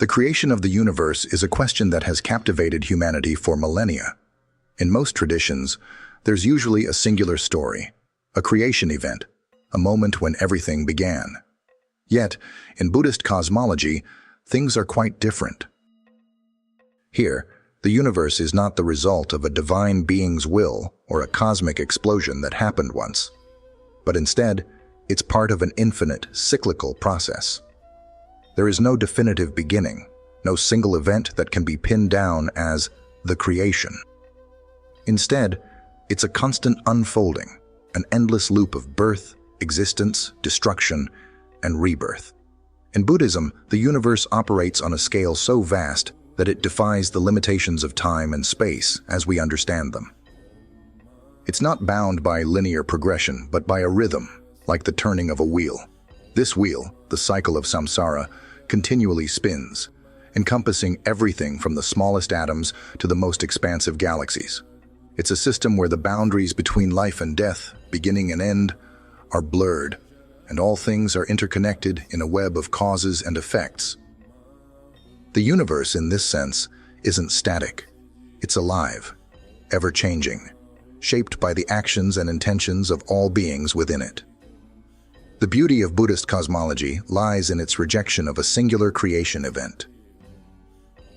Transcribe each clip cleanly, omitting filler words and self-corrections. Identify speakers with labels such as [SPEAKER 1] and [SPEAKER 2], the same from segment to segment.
[SPEAKER 1] The creation of the universe is a question that has captivated humanity for millennia. In most traditions, there's usually a singular story, a creation event, a moment when everything began. Yet, in Buddhist cosmology, things are quite different. Here, the universe is not the result of a divine being's will or a cosmic explosion that happened once, but instead, it's part of an infinite, cyclical process. There is no definitive beginning, no single event that can be pinned down as the creation. Instead, it's a constant unfolding, an endless loop of birth, existence, destruction, and rebirth. In Buddhism, the universe operates on a scale so vast that it defies the limitations of time and space as we understand them. It's not bound by linear progression, but by a rhythm, like the turning of a wheel. This wheel, the cycle of samsara, continually spins, encompassing everything from the smallest atoms to the most expansive galaxies. It's a system where the boundaries between life and death, beginning and end, are blurred, and all things are interconnected in a web of causes and effects. The universe, in this sense, isn't static. It's alive, ever-changing, shaped by the actions and intentions of all beings within it. The beauty of Buddhist cosmology lies in its rejection of a singular creation event.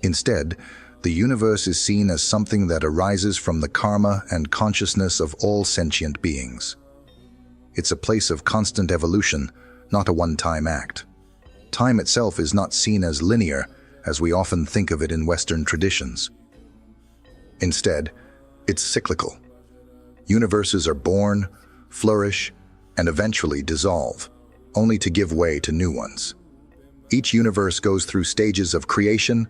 [SPEAKER 1] Instead, the universe is seen as something that arises from the karma and consciousness of all sentient beings. It's a place of constant evolution, not a one-time act. Time itself is not seen as linear, as we often think of it in Western traditions. Instead, it's cyclical. Universes are born, flourish, and eventually dissolve, only to give way to new ones. Each universe goes through stages of creation,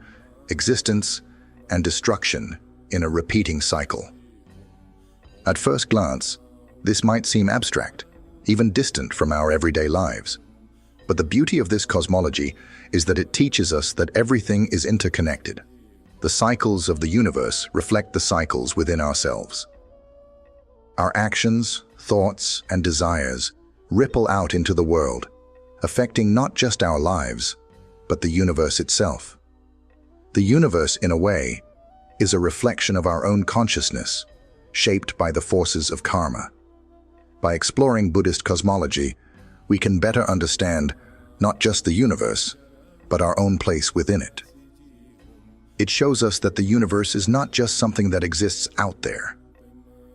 [SPEAKER 1] existence, and destruction in a repeating cycle. At first glance, this might seem abstract, even distant from our everyday lives. But the beauty of this cosmology is that it teaches us that everything is interconnected. The cycles of the universe reflect the cycles within ourselves. Our actions, thoughts, and desires ripple out into the world, affecting not just our lives, but the universe itself. The universe, in a way, is a reflection of our own consciousness, shaped by the forces of karma. By exploring Buddhist cosmology, we can better understand not just the universe, but our own place within it. It shows us that the universe is not just something that exists out there.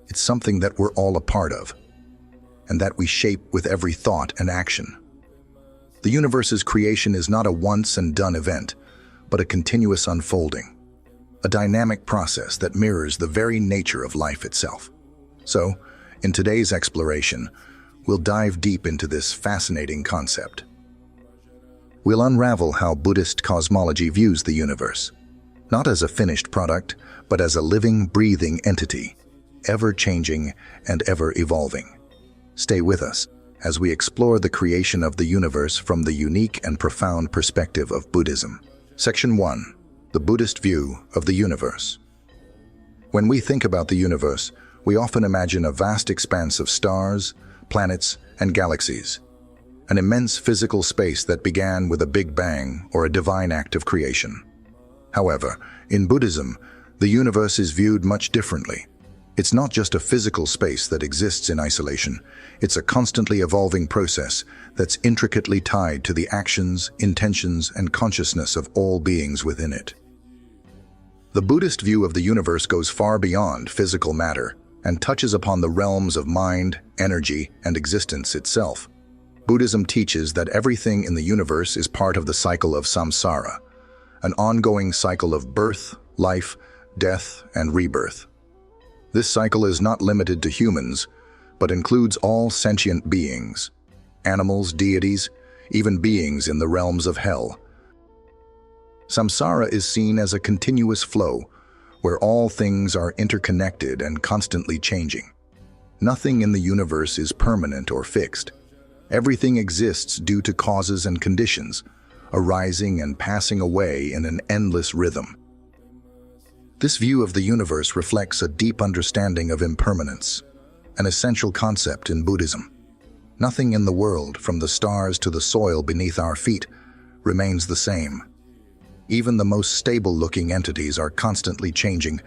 [SPEAKER 1] It's something that we're all a part of, and that we shape with every thought and action. The universe's creation is not a once-and-done event, but a continuous unfolding, a dynamic process that mirrors the very nature of life itself. So, in today's exploration, we'll dive deep into this fascinating concept. We'll unravel how Buddhist cosmology views the universe, not as a finished product, but as a living, breathing entity, ever-changing and ever-evolving. Stay with us as we explore the creation of the universe from the unique and profound perspective of Buddhism. Section 1. The Buddhist View of the Universe. When we think about the universe, we often imagine a vast expanse of stars, planets, and galaxies, an immense physical space that began with a Big Bang or a divine act of creation. However, in Buddhism, the universe is viewed much differently. It's not just a physical space that exists in isolation. It's a constantly evolving process that's intricately tied to the actions, intentions, and consciousness of all beings within it. The Buddhist view of the universe goes far beyond physical matter and touches upon the realms of mind, energy, and existence itself. Buddhism teaches that everything in the universe is part of the cycle of samsara, an ongoing cycle of birth, life, death, and rebirth. This cycle is not limited to humans, but includes all sentient beings, animals, deities, even beings in the realms of hell. Samsara is seen as a continuous flow, where all things are interconnected and constantly changing. Nothing in the universe is permanent or fixed. Everything exists due to causes and conditions, arising and passing away in an endless rhythm. This view of the universe reflects a deep understanding of impermanence, an essential concept in Buddhism. Nothing in the world, from the stars to the soil beneath our feet, remains the same. Even the most stable-looking entities are constantly changing.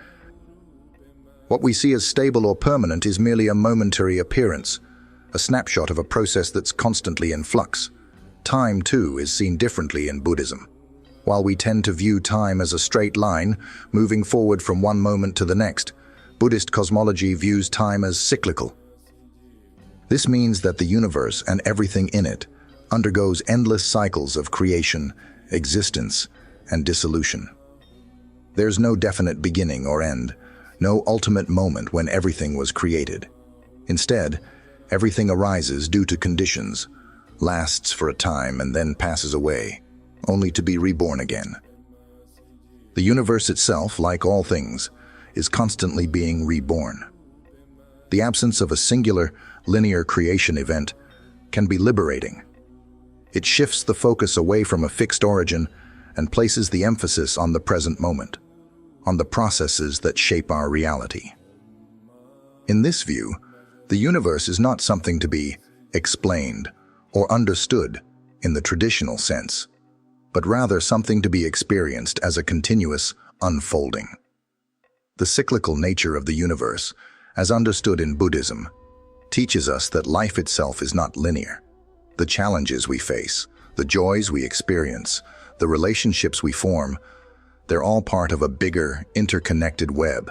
[SPEAKER 1] What we see as stable or permanent is merely a momentary appearance, a snapshot of a process that's constantly in flux. Time, too, is seen differently in Buddhism. While we tend to view time as a straight line, moving forward from one moment to the next, Buddhist cosmology views time as cyclical. This means that the universe and everything in it undergoes endless cycles of creation, existence, and dissolution. There's no definite beginning or end, no ultimate moment when everything was created. Instead, everything arises due to conditions, lasts for a time and then passes away, only to be reborn again. The universe itself, like all things, is constantly being reborn. The absence of a singular, linear creation event can be liberating. It shifts the focus away from a fixed origin and places the emphasis on the present moment, on the processes that shape our reality. In this view, the universe is not something to be explained or understood in the traditional sense, but rather something to be experienced as a continuous unfolding. The cyclical nature of the universe, as understood in Buddhism, teaches us that life itself is not linear. The challenges we face, the joys we experience, the relationships we form, they're all part of a bigger, interconnected web.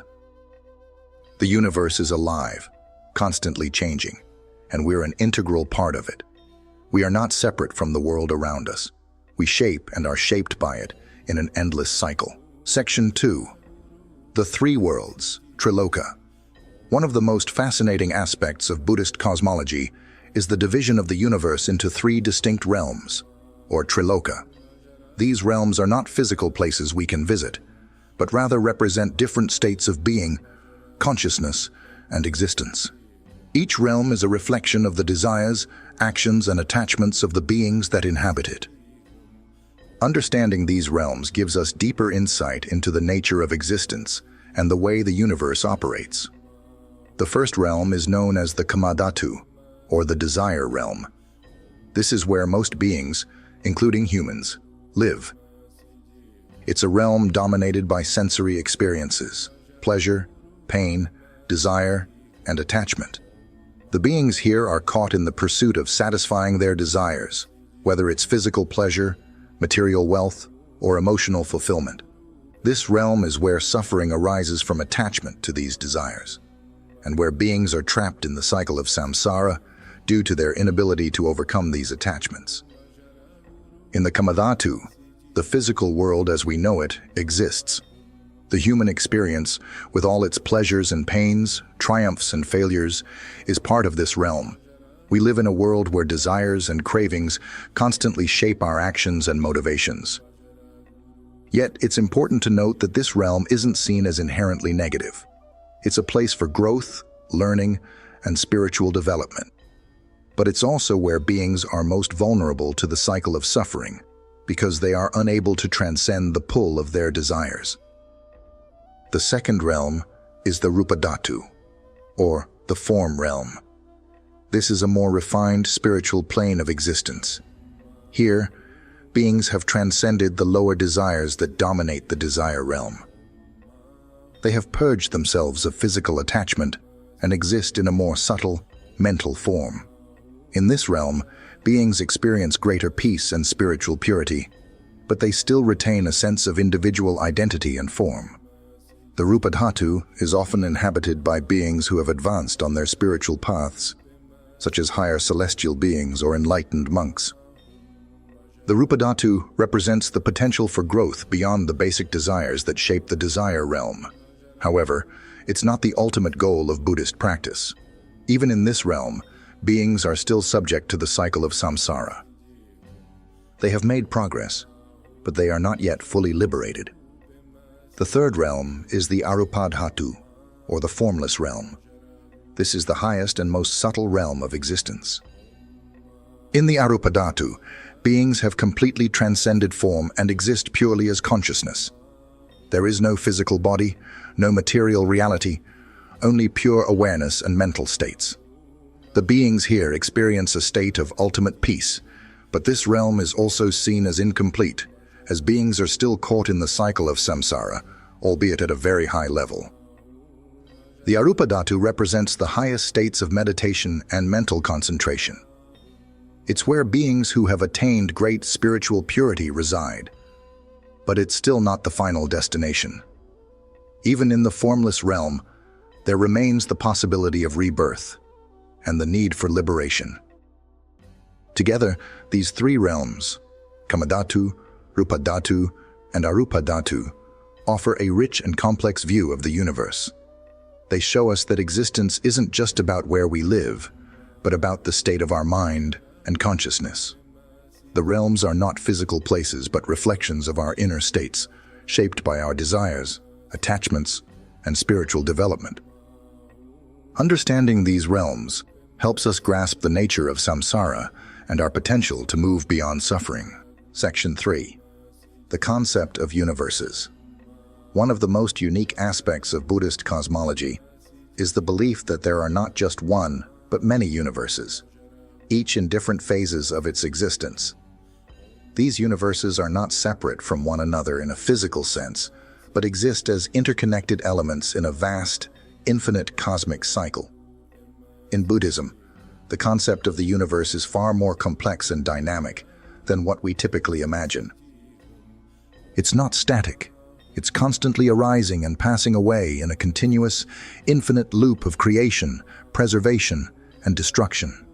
[SPEAKER 1] The universe is alive, constantly changing, and we're an integral part of it. We are not separate from the world around us. We shape and are shaped by it in an endless cycle. Section 2. The Three Worlds, Triloka. One of the most fascinating aspects of Buddhist cosmology is the division of the universe into three distinct realms, or Triloka. These realms are not physical places we can visit, but rather represent different states of being, consciousness, and existence. Each realm is a reflection of the desires, actions, and attachments of the beings that inhabit it. Understanding these realms gives us deeper insight into the nature of existence and the way the universe operates. The first realm is known as the Kamadhatu, or the desire realm. This is where most beings, including humans, live. It's a realm dominated by sensory experiences, pleasure, pain, desire, and attachment. The beings here are caught in the pursuit of satisfying their desires, whether it's physical pleasure, material wealth, or emotional fulfillment. This realm is where suffering arises from attachment to these desires, and where beings are trapped in the cycle of samsara due to their inability to overcome these attachments. In the Kamadhatu, the physical world as we know it exists. The human experience, with all its pleasures and pains, triumphs and failures, is part of this realm. We live in a world where desires and cravings constantly shape our actions and motivations. Yet, it's important to note that this realm isn't seen as inherently negative. It's a place for growth, learning, and spiritual development. But it's also where beings are most vulnerable to the cycle of suffering, because they are unable to transcend the pull of their desires. The second realm is the Rupadhatu, or the form realm. This is a more refined spiritual plane of existence. Here, beings have transcended the lower desires that dominate the desire realm. They have purged themselves of physical attachment and exist in a more subtle, mental form. In this realm, beings experience greater peace and spiritual purity, but they still retain a sense of individual identity and form. The Rupadhatu is often inhabited by beings who have advanced on their spiritual paths, such as higher celestial beings or enlightened monks. The Rupadhatu represents the potential for growth beyond the basic desires that shape the desire realm. However, it's not the ultimate goal of Buddhist practice. Even in this realm, beings are still subject to the cycle of samsara. They have made progress, but they are not yet fully liberated. The third realm is the Arupadhatu, or the formless realm. This is the highest and most subtle realm of existence. In the Arupadhatu, beings have completely transcended form and exist purely as consciousness. There is no physical body, no material reality, only pure awareness and mental states. The beings here experience a state of ultimate peace, but this realm is also seen as incomplete, as beings are still caught in the cycle of samsara, albeit at a very high level. The arupa dhatu represents the highest states of meditation and mental concentration. It's where beings who have attained great spiritual purity reside. But it's still not the final destination. Even in the formless realm, there remains the possibility of rebirth and the need for liberation. Together, these three realms, kamadhatu, rupadhatu, and arupadhatu, offer a rich and complex view of the universe. They show us that existence isn't just about where we live, but about the state of our mind and consciousness. The realms are not physical places, but reflections of our inner states, shaped by our desires, attachments, and spiritual development. Understanding these realms helps us grasp the nature of samsara and our potential to move beyond suffering. Section 3. The concept of universes. One of the most unique aspects of Buddhist cosmology is the belief that there are not just one, but many universes, each in different phases of its existence. These universes are not separate from one another in a physical sense, but exist as interconnected elements in a vast, infinite cosmic cycle. In Buddhism, the concept of the universe is far more complex and dynamic than what we typically imagine. It's not static. It's constantly arising and passing away in a continuous, infinite loop of creation, preservation, and destruction.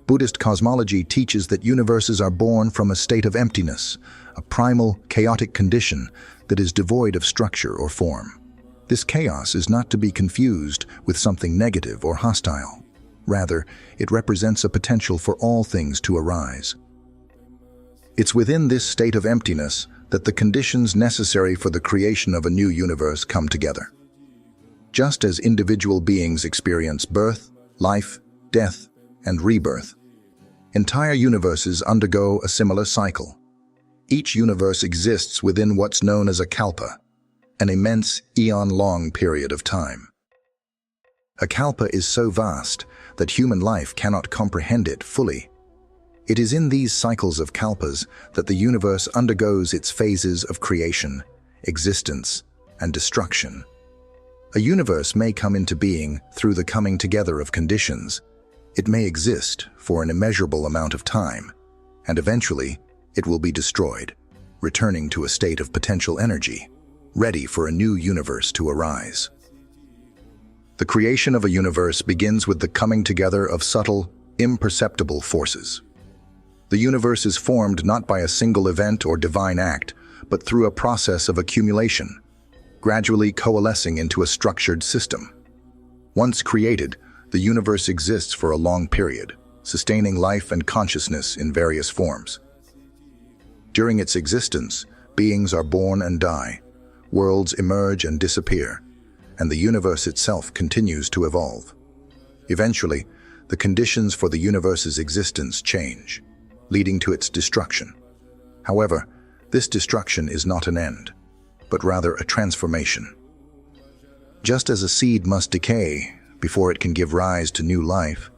[SPEAKER 1] Buddhist cosmology teaches that universes are born from a state of emptiness, a primal, chaotic condition that is devoid of structure or form. This chaos is not to be confused with something negative or hostile. Rather, it represents a potential for all things to arise. It's within this state of emptiness that the conditions necessary for the creation of a new universe come together. Just as individual beings experience birth, life, death, and rebirth, entire universes undergo a similar cycle. Each universe exists within what's known as a kalpa, an immense, eon-long period of time. A kalpa is so vast that human life cannot comprehend it fully. It is in these cycles of kalpas that the universe undergoes its phases of creation, existence, and destruction. A universe may come into being through the coming together of conditions. It may exist for an immeasurable amount of time, and eventually it will be destroyed, returning to a state of potential energy, ready for a new universe to arise. The creation of a universe begins with the coming together of subtle, imperceptible forces. The universe is formed not by a single event or divine act, but through a process of accumulation, gradually coalescing into a structured system. Once created, the universe exists for a long period, sustaining life and consciousness in various forms. During its existence, beings are born and die, worlds emerge and disappear, and the universe itself continues to evolve. Eventually, the conditions for the universe's existence change, leading to its destruction. However, this destruction is not an end, but rather a transformation. Just as a seed must decay before it can give rise to new life,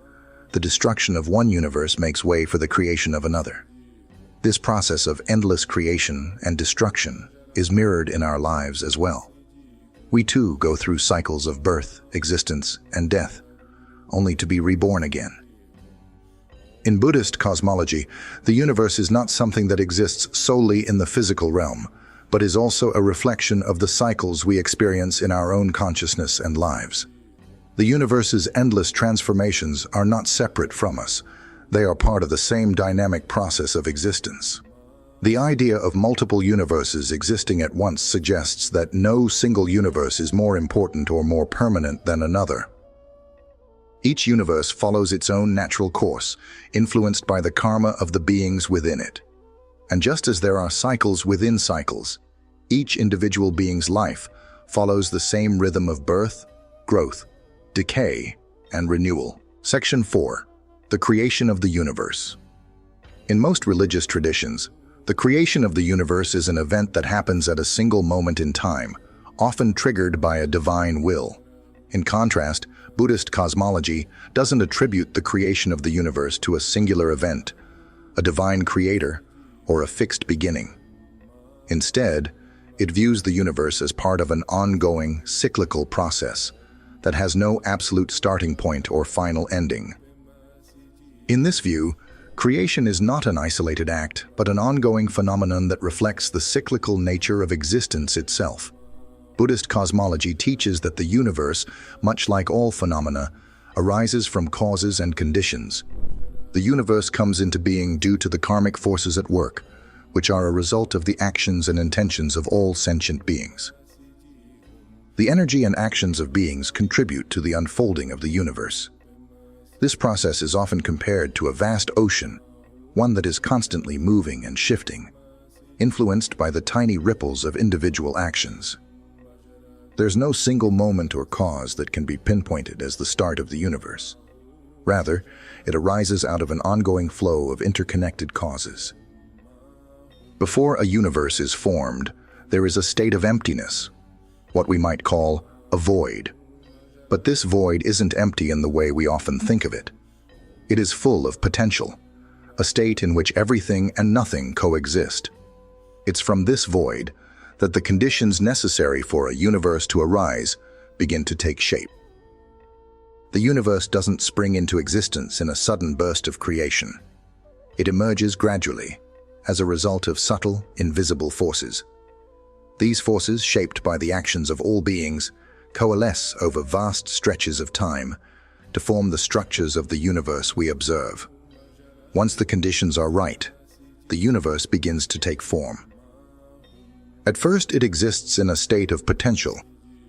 [SPEAKER 1] the destruction of one universe makes way for the creation of another. This process of endless creation and destruction is mirrored in our lives as well. We too go through cycles of birth, existence, and death, only to be reborn again. In Buddhist cosmology, the universe is not something that exists solely in the physical realm, but is also a reflection of the cycles we experience in our own consciousness and lives. The universe's endless transformations are not separate from us. They are part of the same dynamic process of existence. The idea of multiple universes existing at once suggests that no single universe is more important or more permanent than another. Each universe follows its own natural course, influenced by the karma of the beings within it. And just as there are cycles within cycles, each individual being's life follows the same rhythm of birth, growth, decay, and renewal. Section 4. The creation of the universe. In most religious traditions, the creation of the universe is an event that happens at a single moment in time, often triggered by a divine will. In contrast, Buddhist cosmology doesn't attribute the creation of the universe to a singular event, a divine creator, or a fixed beginning. Instead, it views the universe as part of an ongoing, cyclical process that has no absolute starting point or final ending. In this view, creation is not an isolated act, but an ongoing phenomenon that reflects the cyclical nature of existence itself. Buddhist cosmology teaches that the universe, much like all phenomena, arises from causes and conditions. The universe comes into being due to the karmic forces at work, which are a result of the actions and intentions of all sentient beings. The energy and actions of beings contribute to the unfolding of the universe. This process is often compared to a vast ocean, one that is constantly moving and shifting, influenced by the tiny ripples of individual actions. There's no single moment or cause that can be pinpointed as the start of the universe. Rather, it arises out of an ongoing flow of interconnected causes. Before a universe is formed, there is a state of emptiness, what we might call a void. But this void isn't empty in the way we often think of it. It is full of potential, a state in which everything and nothing coexist. It's from this void that the conditions necessary for a universe to arise begin to take shape. The universe doesn't spring into existence in a sudden burst of creation. It emerges gradually, as a result of subtle, invisible forces. These forces, shaped by the actions of all beings, coalesce over vast stretches of time to form the structures of the universe we observe. Once the conditions are right, the universe begins to take form. At first, it exists in a state of potential,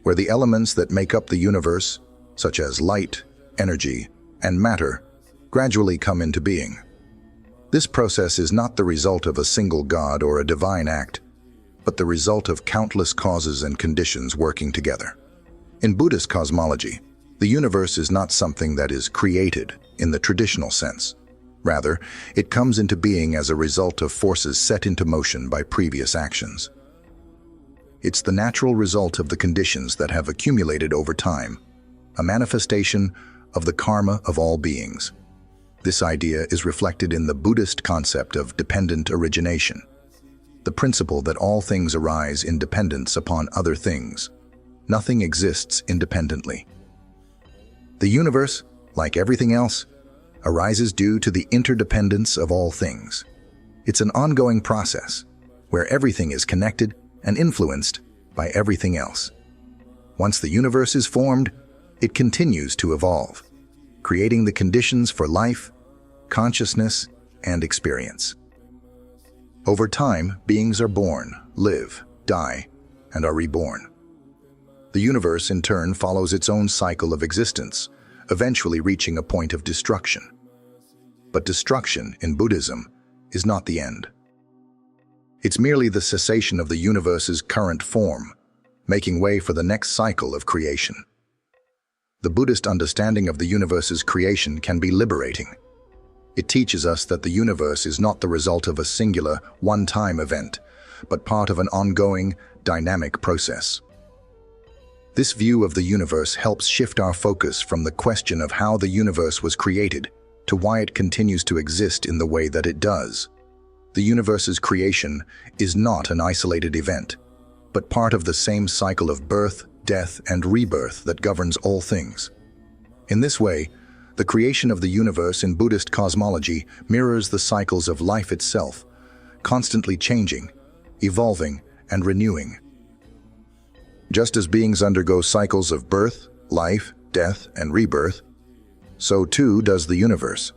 [SPEAKER 1] where the elements that make up the universe, such as light, energy, and matter, gradually come into being. This process is not the result of a single god or a divine act, but the result of countless causes and conditions working together. In Buddhist cosmology, the universe is not something that is created in the traditional sense. Rather, it comes into being as a result of forces set into motion by previous actions. It's the natural result of the conditions that have accumulated over time, a manifestation of the karma of all beings. This idea is reflected in the Buddhist concept of dependent origination, the principle that all things arise in dependence upon other things. Nothing exists independently. The universe, like everything else, arises due to the interdependence of all things. It's an ongoing process, where everything is connected and influenced by everything else. Once the universe is formed, it continues to evolve, creating the conditions for life, consciousness, and experience. Over time, beings are born, live, die, and are reborn. The universe, in turn, follows its own cycle of existence, eventually reaching a point of destruction. But destruction, in Buddhism, is not the end. It's merely the cessation of the universe's current form, making way for the next cycle of creation. The Buddhist understanding of the universe's creation can be liberating. It teaches us that the universe is not the result of a singular, one-time event, but part of an ongoing, dynamic process. This view of the universe helps shift our focus from the question of how the universe was created to why it continues to exist in the way that it does. The universe's creation is not an isolated event, but part of the same cycle of birth, death, and rebirth that governs all things. In this way, the creation of the universe in Buddhist cosmology mirrors the cycles of life itself, constantly changing, evolving, and renewing. Just as beings undergo cycles of birth, life, death, and rebirth, so too does the universe.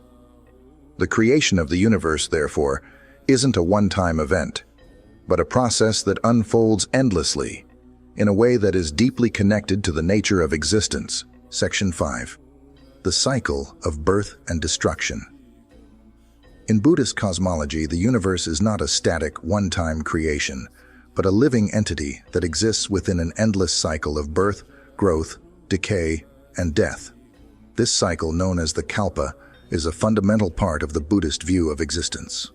[SPEAKER 1] The creation of the universe, therefore, isn't a one-time event, but a process that unfolds endlessly, in a way that is deeply connected to the nature of existence. Section 5. The cycle of birth and destruction. In Buddhist cosmology, the universe is not a static, one-time creation, but a living entity that exists within an endless cycle of birth, growth, decay, and death. This cycle, known as the kalpa, is a fundamental part of the Buddhist view of existence.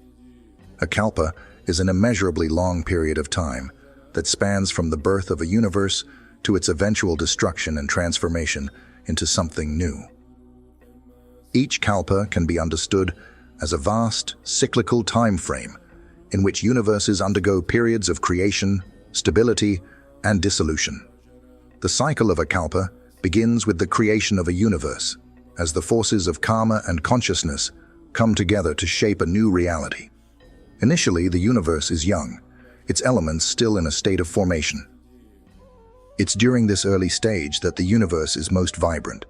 [SPEAKER 1] A kalpa is an immeasurably long period of time that spans from the birth of a universe to its eventual destruction and transformation into something new. Each kalpa can be understood as a vast, cyclical time frame in which universes undergo periods of creation, stability, and dissolution. The cycle of a kalpa begins with the creation of a universe, as the forces of karma and consciousness come together to shape a new reality. Initially, the universe is young, its elements still in a state of formation. It's during this early stage that the universe is most vibrant,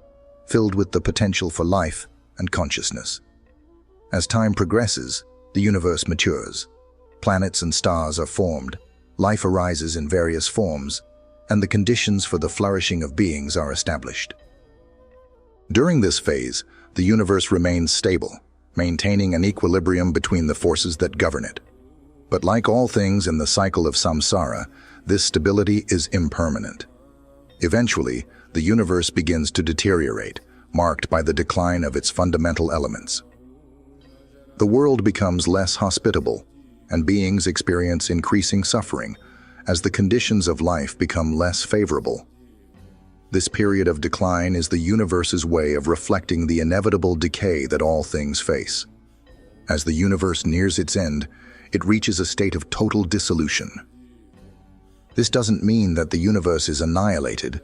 [SPEAKER 1] filled with the potential for life and consciousness. As time progresses, the universe matures. Planets and stars are formed, life arises in various forms, and the conditions for the flourishing of beings are established. During this phase, the universe remains stable, maintaining an equilibrium between the forces that govern it. But like all things in the cycle of samsara, this stability is impermanent. Eventually, the universe begins to deteriorate, marked by the decline of its fundamental elements. The world becomes less hospitable, and beings experience increasing suffering as the conditions of life become less favorable. This period of decline is the universe's way of reflecting the inevitable decay that all things face. As the universe nears its end, it reaches a state of total dissolution. This doesn't mean that the universe is annihilated,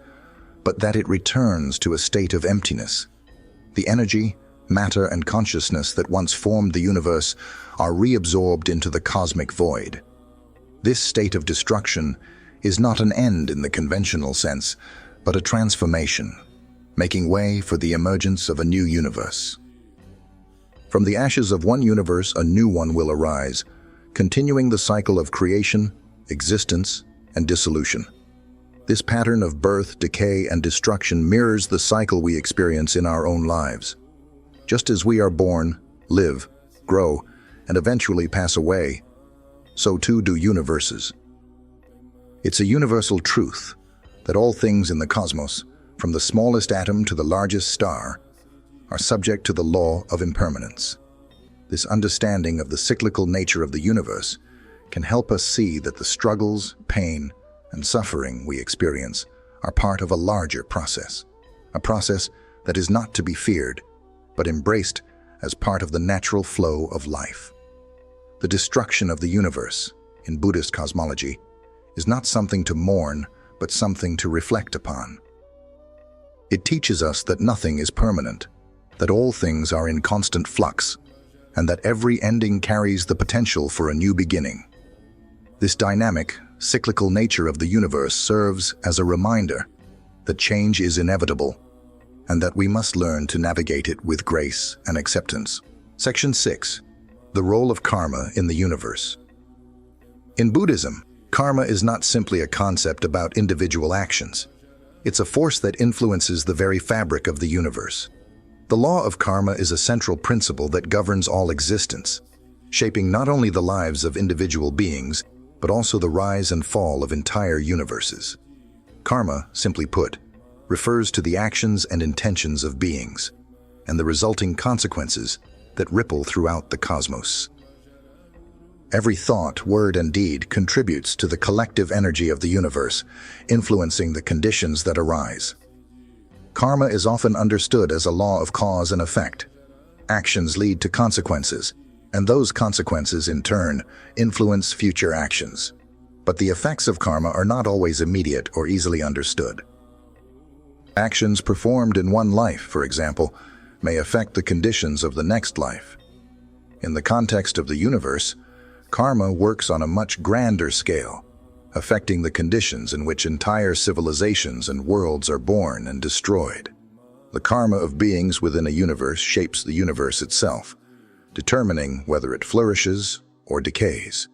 [SPEAKER 1] but that it returns to a state of emptiness. The energy, matter, and consciousness that once formed the universe are reabsorbed into the cosmic void. This state of destruction is not an end in the conventional sense, but a transformation, making way for the emergence of a new universe. From the ashes of one universe, a new one will arise, continuing the cycle of creation, existence, and dissolution. This pattern of birth, decay, and destruction mirrors the cycle we experience in our own lives. Just as we are born, live, grow, and eventually pass away, so too do universes. It's a universal truth that all things in the cosmos, from the smallest atom to the largest star, are subject to the law of impermanence. This understanding of the cyclical nature of the universe can help us see that the struggles, pain, and suffering we experience are part of a larger process, a process that is not to be feared, but embraced as part of the natural flow of life. The destruction of the universe, in Buddhist cosmology, is not something to mourn, but something to reflect upon. It teaches us that nothing is permanent, that all things are in constant flux, and that every ending carries the potential for a new beginning. This dynamic, cyclical nature of the universe serves as a reminder that change is inevitable, and that we must learn to navigate it with grace and acceptance. Section 6. The role of karma in the universe. In Buddhism, karma is not simply a concept about individual actions. It's a force that influences the very fabric of the universe. The law of karma is a central principle that governs all existence, shaping not only the lives of individual beings, but also the rise and fall of entire universes. Karma, simply put, refers to the actions and intentions of beings, and the resulting consequences that ripple throughout the cosmos. Every thought, word, and deed contributes to the collective energy of the universe, influencing the conditions that arise. Karma is often understood as a law of cause and effect. Actions lead to consequences, and those consequences, in turn, influence future actions. But the effects of karma are not always immediate or easily understood. Actions performed in one life, for example, may affect the conditions of the next life. In the context of the universe, karma works on a much grander scale, affecting the conditions in which entire civilizations and worlds are born and destroyed. The karma of beings within a universe shapes the universe itself, determining whether it flourishes or decays.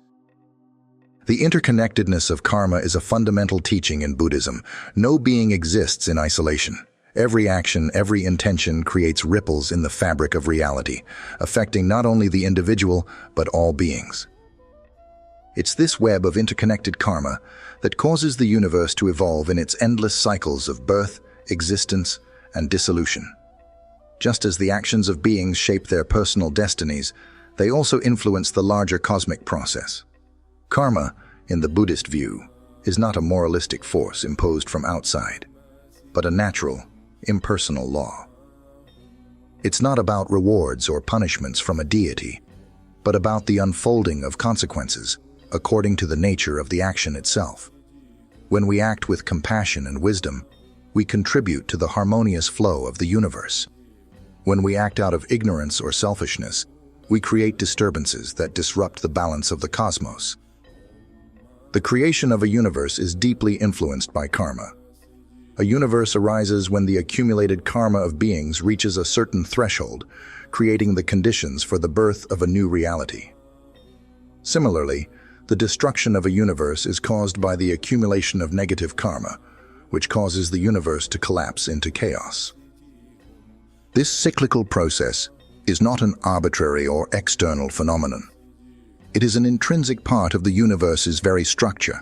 [SPEAKER 1] The interconnectedness of karma is a fundamental teaching in Buddhism. No being exists in isolation. Every action, every intention creates ripples in the fabric of reality, affecting not only the individual, but all beings. It's this web of interconnected karma that causes the universe to evolve in its endless cycles of birth, existence, and dissolution. Just as the actions of beings shape their personal destinies, they also influence the larger cosmic process. Karma, in the Buddhist view, is not a moralistic force imposed from outside, but a natural, impersonal law. It's not about rewards or punishments from a deity, but about the unfolding of consequences according to the nature of the action itself. When we act with compassion and wisdom, we contribute to the harmonious flow of the universe. When we act out of ignorance or selfishness, we create disturbances that disrupt the balance of the cosmos. The creation of a universe is deeply influenced by karma. A universe arises when the accumulated karma of beings reaches a certain threshold, creating the conditions for the birth of a new reality. Similarly, the destruction of a universe is caused by the accumulation of negative karma, which causes the universe to collapse into chaos. This cyclical process is not an arbitrary or external phenomenon. It is an intrinsic part of the universe's very structure,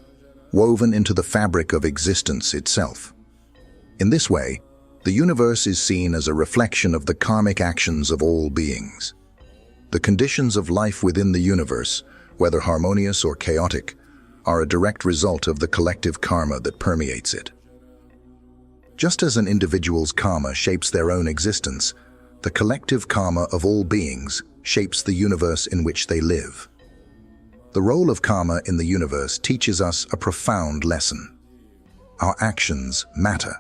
[SPEAKER 1] woven into the fabric of existence itself. In this way, the universe is seen as a reflection of the karmic actions of all beings. The conditions of life within the universe, whether harmonious or chaotic, are a direct result of the collective karma that permeates it. Just as an individual's karma shapes their own existence, the collective karma of all beings shapes the universe in which they live. The role of karma in the universe teaches us a profound lesson. Our actions matter.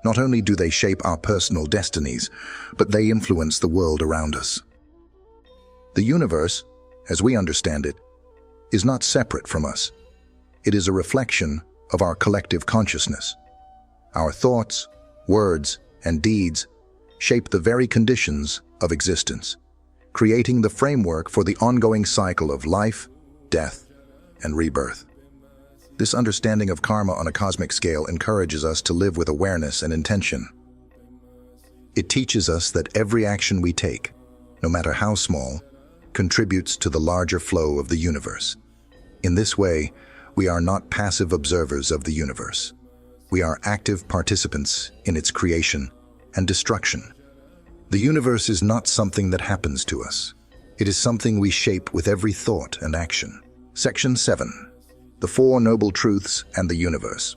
[SPEAKER 1] Not only do they shape our personal destinies, but they influence the world around us. The universe, as we understand it, is not separate from us. It is a reflection of our collective consciousness. Our thoughts, words, and deeds shape the very conditions of existence, creating the framework for the ongoing cycle of life, death, and rebirth. This understanding of karma on a cosmic scale encourages us to live with awareness and intention. It teaches us that every action we take, no matter how small, contributes to the larger flow of the universe. In this way, we are not passive observers of the universe. We are active participants in its creation and destruction. The universe is not something that happens to us. It is something we shape with every thought and action. Section 7. The Four Noble Truths and the Universe.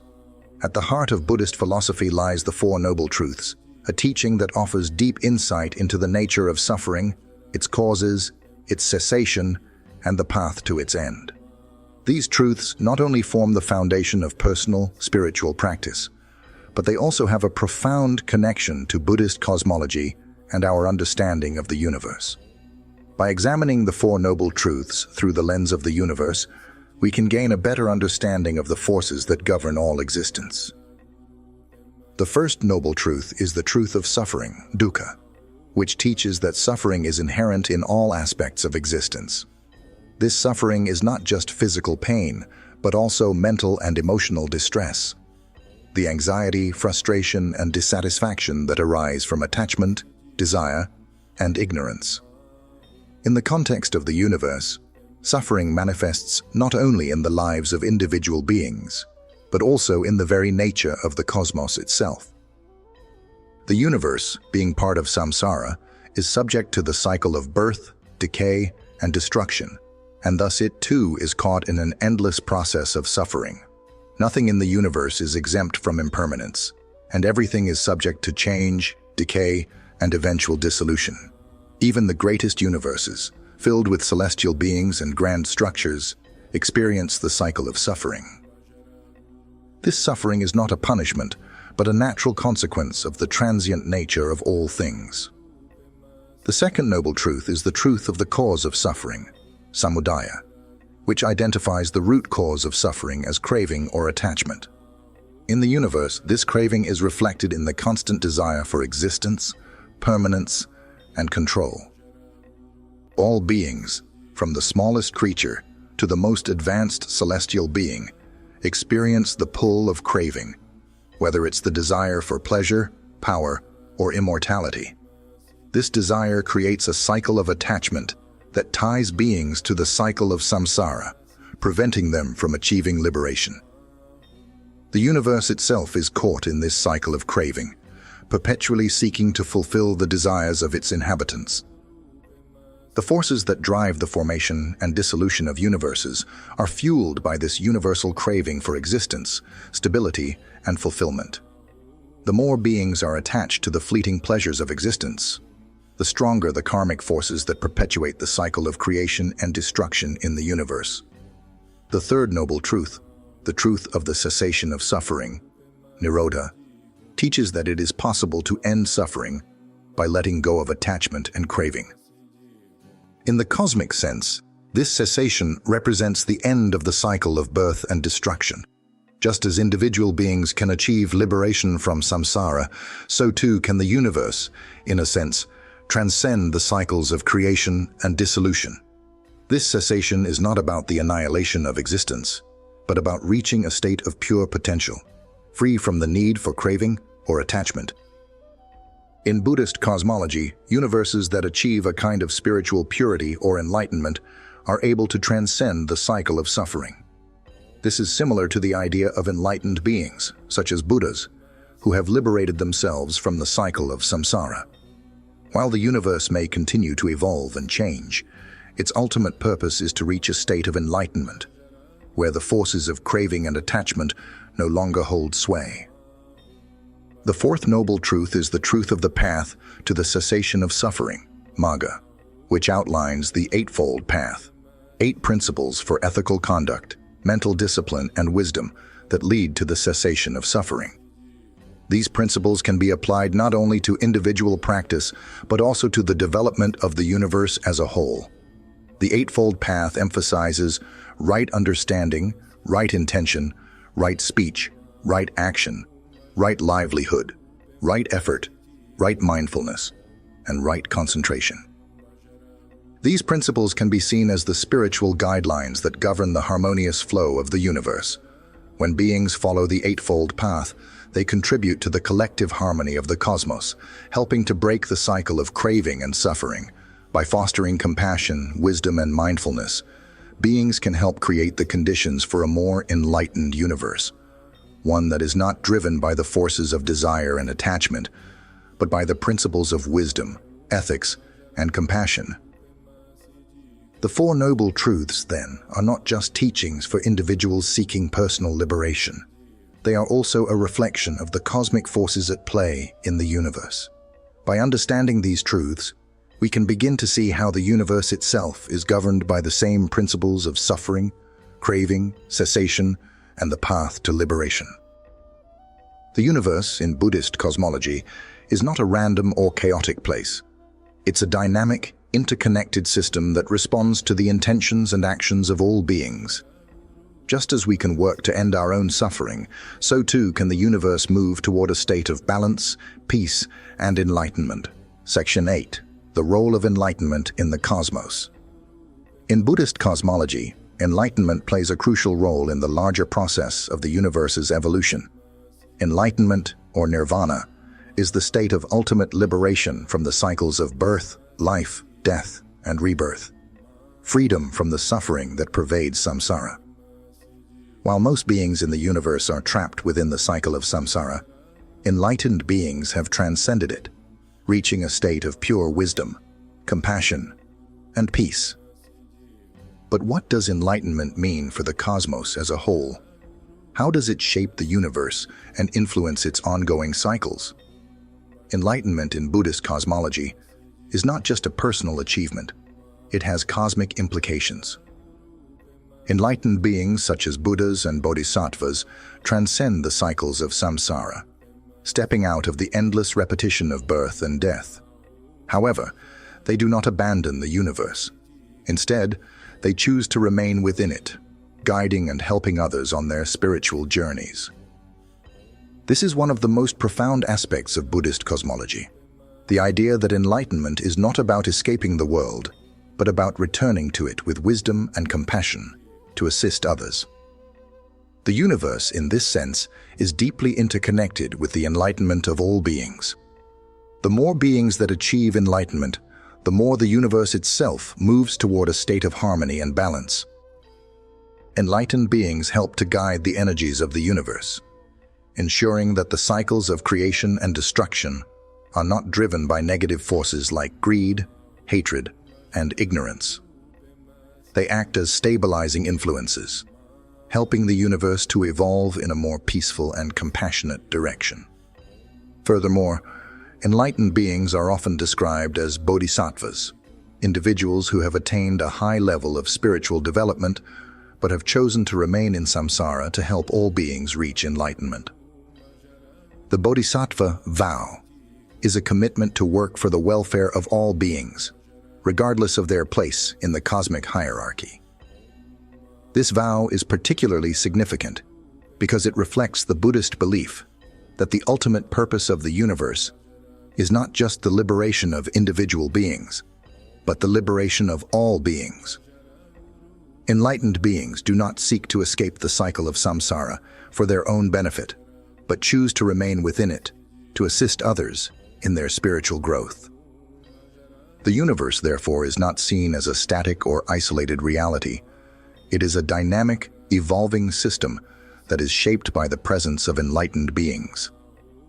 [SPEAKER 1] At the heart of Buddhist philosophy lies the Four Noble Truths, a teaching that offers deep insight into the nature of suffering, its causes, its cessation, and the path to its end. These truths not only form the foundation of personal, spiritual practice, but they also have a profound connection to Buddhist cosmology and our understanding of the universe. By examining the Four Noble Truths through the lens of the universe, we can gain a better understanding of the forces that govern all existence. The first noble truth is the truth of suffering, dukkha, which teaches that suffering is inherent in all aspects of existence. This suffering is not just physical pain, but also mental and emotional distress. The anxiety, frustration, and dissatisfaction that arise from attachment, desire, and ignorance. In the context of the universe, suffering manifests not only in the lives of individual beings, but also in the very nature of the cosmos itself. The universe, being part of samsara, is subject to the cycle of birth, decay, and destruction, and thus it too is caught in an endless process of suffering. Nothing in the universe is exempt from impermanence, and everything is subject to change, decay, and eventual dissolution. Even the greatest universes, filled with celestial beings and grand structures, experience the cycle of suffering. This suffering is not a punishment, but a natural consequence of the transient nature of all things. The second noble truth is the truth of the cause of suffering, samudaya, which identifies the root cause of suffering as craving or attachment. In the universe, this craving is reflected in the constant desire for existence, permanence, and control. All beings, from the smallest creature to the most advanced celestial being, experience the pull of craving, whether it's the desire for pleasure, power, or immortality. This desire creates a cycle of attachment that ties beings to the cycle of samsara, preventing them from achieving liberation. The universe itself is caught in this cycle of craving, perpetually seeking to fulfill the desires of its inhabitants. The forces that drive the formation and dissolution of universes are fueled by this universal craving for existence, stability, and fulfillment. The more beings are attached to the fleeting pleasures of existence, the stronger the karmic forces that perpetuate the cycle of creation and destruction in the universe. The third noble truth, the truth of the cessation of suffering, Nirodha, teaches that it is possible to end suffering by letting go of attachment and craving. In the cosmic sense, this cessation represents the end of the cycle of birth and destruction. Just as individual beings can achieve liberation from samsara, so too can the universe, in a sense, transcend the cycles of creation and dissolution. This cessation is not about the annihilation of existence, but about reaching a state of pure potential, free from the need for craving or attachment. In Buddhist cosmology, universes that achieve a kind of spiritual purity or enlightenment are able to transcend the cycle of suffering. This is similar to the idea of enlightened beings, such as Buddhas, who have liberated themselves from the cycle of samsara. While the universe may continue to evolve and change, its ultimate purpose is to reach a state of enlightenment, where the forces of craving and attachment no longer hold sway. The fourth noble truth is the truth of the path to the cessation of suffering, Magga, which outlines the eightfold path, 8 principles for ethical conduct, mental discipline, and wisdom that lead to the cessation of suffering. These principles can be applied not only to individual practice, but also to the development of the universe as a whole. The eightfold path emphasizes right understanding, right intention, right speech, right action, right livelihood, right effort, right mindfulness, and right concentration. These principles can be seen as the spiritual guidelines that govern the harmonious flow of the universe. When beings follow the eightfold path, they contribute to the collective harmony of the cosmos, helping to break the cycle of craving and suffering. By fostering compassion, wisdom, and mindfulness, beings can help create the conditions for a more enlightened universe, one that is not driven by the forces of desire and attachment, but by the principles of wisdom, ethics, and compassion. The Four Noble Truths, then, are not just teachings for individuals seeking personal liberation. They are also a reflection of the cosmic forces at play in the universe. By understanding these truths, we can begin to see how the universe itself is governed by the same principles of suffering, craving, cessation, and the path to liberation. The universe, in Buddhist cosmology, is not a random or chaotic place. It's a dynamic, interconnected system that responds to the intentions and actions of all beings. Just as we can work to end our own suffering, so too can the universe move toward a state of balance, peace, and enlightenment. Section 8. The role of enlightenment in the cosmos. In Buddhist cosmology, enlightenment plays a crucial role in the larger process of the universe's evolution. Enlightenment, or nirvana, is the state of ultimate liberation from the cycles of birth, life, death, and rebirth. Freedom from the suffering that pervades samsara. While most beings in the universe are trapped within the cycle of samsara, enlightened beings have transcended it, reaching a state of pure wisdom, compassion, and peace. But what does enlightenment mean for the cosmos as a whole? How does it shape the universe and influence its ongoing cycles? Enlightenment in Buddhist cosmology is not just a personal achievement. It has cosmic implications. Enlightened beings such as Buddhas and Bodhisattvas transcend the cycles of samsara, stepping out of the endless repetition of birth and death. However, they do not abandon the universe. Instead, they choose to remain within it, guiding and helping others on their spiritual journeys. This is one of the most profound aspects of Buddhist cosmology. The idea that enlightenment is not about escaping the world, but about returning to it with wisdom and compassion to assist others. The universe, in this sense, is deeply interconnected with the enlightenment of all beings. The more beings that achieve enlightenment, the more the universe itself moves toward a state of harmony and balance. Enlightened beings help to guide the energies of the universe, ensuring that the cycles of creation and destruction are not driven by negative forces like greed, hatred, and ignorance. They act as stabilizing influences, helping the universe to evolve in a more peaceful and compassionate direction. Furthermore, Enlightened beings are often described as bodhisattvas, individuals who have attained a high level of spiritual development but have chosen to remain in samsara to help all beings reach enlightenment. The bodhisattva vow is a commitment to work for the welfare of all beings, regardless of their place in the cosmic hierarchy. This vow is particularly significant because it reflects the Buddhist belief that the ultimate purpose of the universe is not just the liberation of individual beings, but the liberation of all beings. Enlightened beings do not seek to escape the cycle of samsara for their own benefit, but choose to remain within it to assist others in their spiritual growth. The universe, therefore, is not seen as a static or isolated reality. It is a dynamic, evolving system that is shaped by the presence of enlightened beings.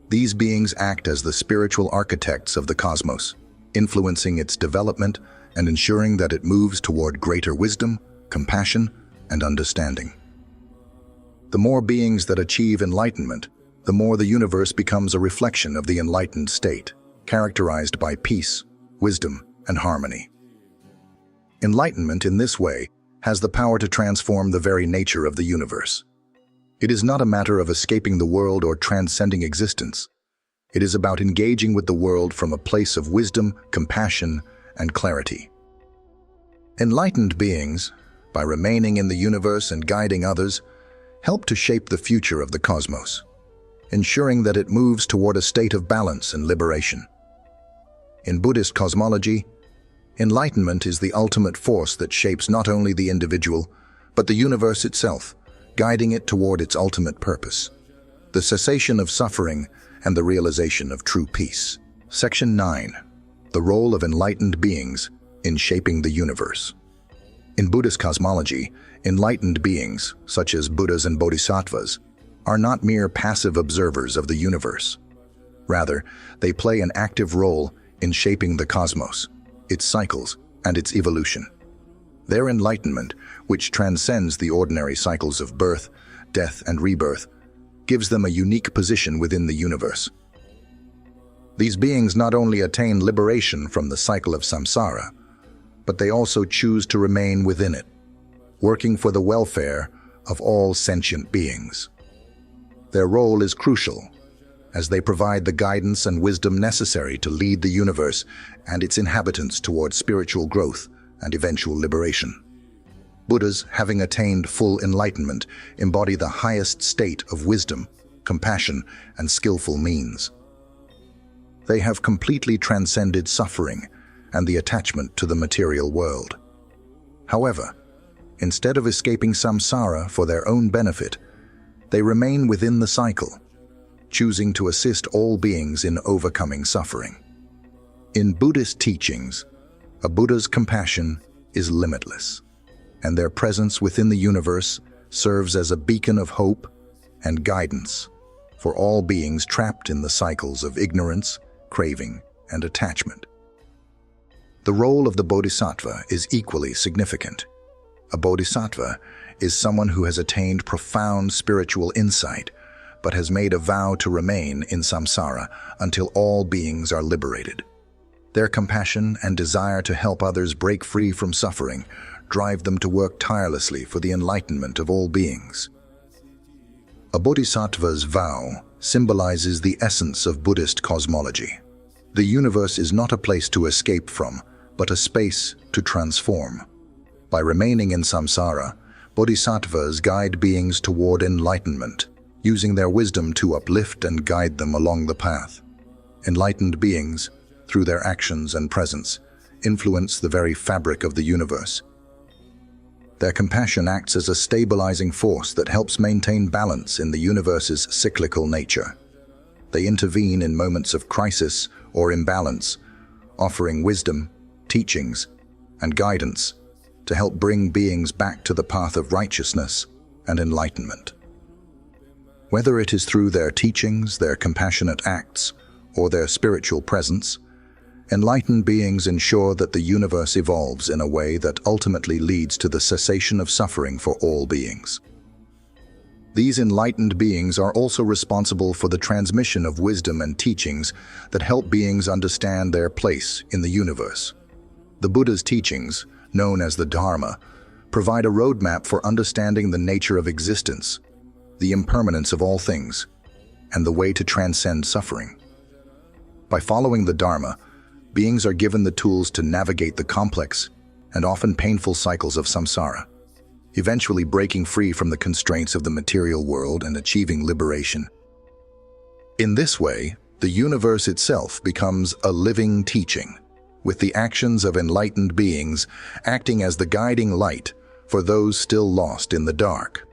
[SPEAKER 1] These beings act as the spiritual architects of the cosmos, influencing its development and ensuring that it moves toward greater wisdom, compassion, and understanding. The more beings that achieve enlightenment, the more the universe becomes a reflection of the enlightened state, characterized by peace, wisdom, and harmony. Enlightenment, in this way, has the power to transform the very nature of the universe. It is not a matter of escaping the world or transcending existence. It is about engaging with the world from a place of wisdom, compassion, and clarity. Enlightened beings, by remaining in the universe and guiding others, help to shape the future of the cosmos, ensuring that it moves toward a state of balance and liberation. In Buddhist cosmology, enlightenment is the ultimate force that shapes not only the individual, but the universe itself, guiding it toward its ultimate purpose, the cessation of suffering and the realization of true peace. Section 9. The role of enlightened beings in shaping the universe. In Buddhist cosmology, enlightened beings, such as Buddhas and Bodhisattvas, are not mere passive observers of the universe. Rather, they play an active role in shaping the cosmos, its cycles, and its evolution. Their enlightenment, which transcends the ordinary cycles of birth, death, and rebirth, gives them a unique position within the universe. These beings not only attain liberation from the cycle of samsara, but they also choose to remain within it, working for the welfare of all sentient beings. Their role is crucial, as they provide the guidance and wisdom necessary to lead the universe and its inhabitants towards spiritual growth and eventual liberation. Buddhas, having attained full enlightenment, embody the highest state of wisdom, compassion, and skillful means. They have completely transcended suffering and the attachment to the material world. However, instead of escaping samsara for their own benefit, they remain within the cycle, choosing to assist all beings in overcoming suffering. In Buddhist teachings, a Buddha's compassion is limitless, and their presence within the universe serves as a beacon of hope and guidance for all beings trapped in the cycles of ignorance, craving, and attachment. The role of the bodhisattva is equally significant. A bodhisattva is someone who has attained profound spiritual insight, but has made a vow to remain in samsara until all beings are liberated. Their compassion and desire to help others break free from suffering drive them to work tirelessly for the enlightenment of all beings. A bodhisattva's vow symbolizes the essence of Buddhist cosmology. The universe is not a place to escape from, but a space to transform. By remaining in samsara, bodhisattvas guide beings toward enlightenment, using their wisdom to uplift and guide them along the path. Enlightened beings, through their actions and presence, influence the very fabric of the universe. Their compassion acts as a stabilizing force that helps maintain balance in the universe's cyclical nature. They intervene in moments of crisis or imbalance, offering wisdom, teachings, and guidance to help bring beings back to the path of righteousness and enlightenment. Whether it is through their teachings, their compassionate acts, or their spiritual presence, enlightened beings ensure that the universe evolves in a way that ultimately leads to the cessation of suffering for all beings. These enlightened beings are also responsible for the transmission of wisdom and teachings that help beings understand their place in the universe. The Buddha's teachings, known as the Dharma, provide a roadmap for understanding the nature of existence, the impermanence of all things, and the way to transcend suffering. By following the Dharma, beings are given the tools to navigate the complex and often painful cycles of samsara, eventually breaking free from the constraints of the material world and achieving liberation. In this way, the universe itself becomes a living teaching, with the actions of enlightened beings acting as the guiding light for those still lost in the dark.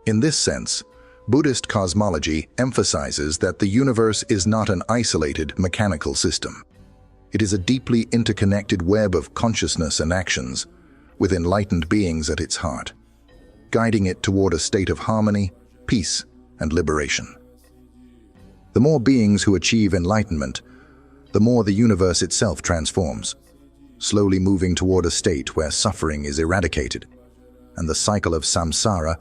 [SPEAKER 1] In this sense, Buddhist cosmology emphasizes that the universe is not an isolated mechanical system. It is a deeply interconnected web of consciousness and actions, with enlightened beings at its heart, guiding it toward a state of harmony, peace, and liberation. The more beings who achieve enlightenment, the more the universe itself transforms, slowly moving toward a state where suffering is eradicated, and the cycle of samsara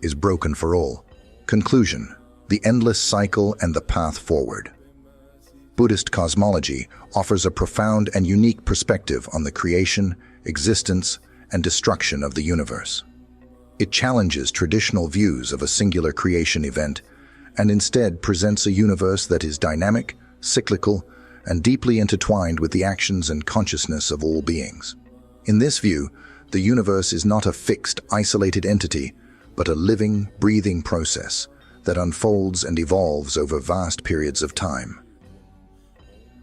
[SPEAKER 1] is broken for all. Conclusion: the endless cycle and the path forward. Buddhist cosmology offers a profound and unique perspective on the creation, existence, and destruction of the universe. It challenges traditional views of a singular creation event and instead presents a universe that is dynamic, cyclical, and deeply intertwined with the actions and consciousness of all beings. In this view, the universe is not a fixed, isolated entity, but a living, breathing process that unfolds and evolves over vast periods of time.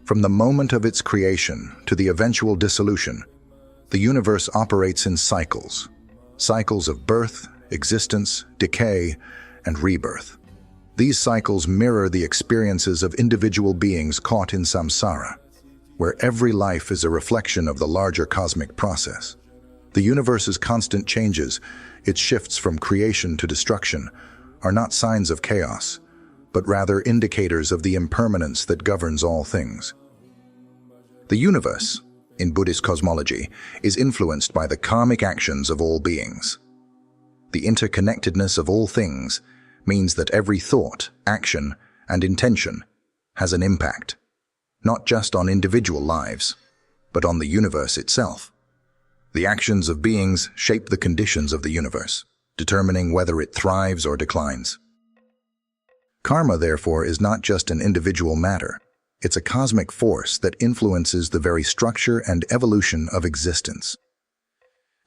[SPEAKER 1] From the moment of its creation to the eventual dissolution, the universe operates in cycles of birth, existence, decay, and rebirth. These cycles mirror the experiences of individual beings caught in samsara, where every life is a reflection of the larger cosmic process. The universe's constant changes, its shifts from creation to destruction, are not signs of chaos, but rather indicators of the impermanence that governs all things. The universe, in Buddhist cosmology, is influenced by the karmic actions of all beings. The interconnectedness of all things means that every thought, action, and intention has an impact, not just on individual lives, but on the universe itself. The actions of beings shape the conditions of the universe, determining whether it thrives or declines. Karma, therefore, is not just an individual matter. It's a cosmic force that influences the very structure and evolution of existence.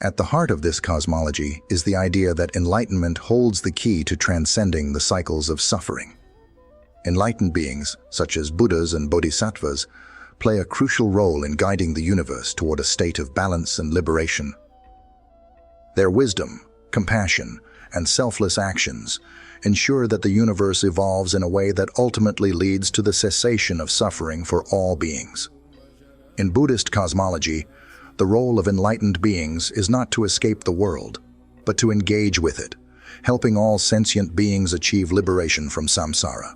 [SPEAKER 1] At the heart of this cosmology is the idea that enlightenment holds the key to transcending the cycles of suffering. Enlightened beings, such as Buddhas and Bodhisattvas, play a crucial role in guiding the universe toward a state of balance and liberation. Their wisdom, compassion, and selfless actions ensure that the universe evolves in a way that ultimately leads to the cessation of suffering for all beings. In Buddhist cosmology, the role of enlightened beings is not to escape the world, but to engage with it, helping all sentient beings achieve liberation from samsara.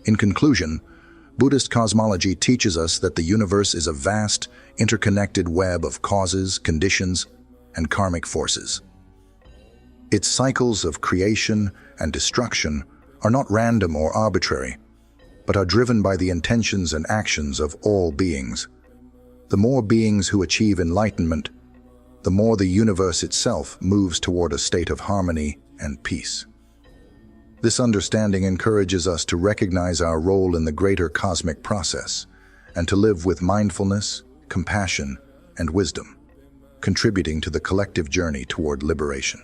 [SPEAKER 1] In conclusion, Buddhist cosmology teaches us that the universe is a vast, interconnected web of causes, conditions, and karmic forces. Its cycles of creation and destruction are not random or arbitrary, but are driven by the intentions and actions of all beings. The more beings who achieve enlightenment, the more the universe itself moves toward a state of harmony and peace. This understanding encourages us to recognize our role in the greater cosmic process and to live with mindfulness, compassion, and wisdom, contributing to the collective journey toward liberation.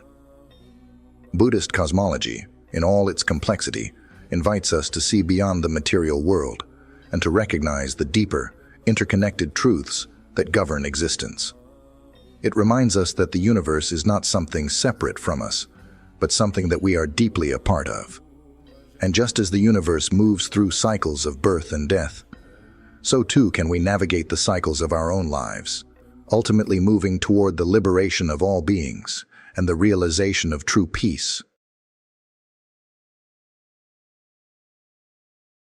[SPEAKER 1] Buddhist cosmology, in all its complexity, invites us to see beyond the material world and to recognize the deeper, interconnected truths that govern existence. It reminds us that the universe is not something separate from us, but something that we are deeply a part of. And just as the universe moves through cycles of birth and death, so too can we navigate the cycles of our own lives, ultimately moving toward the liberation of all beings and the realization of true peace,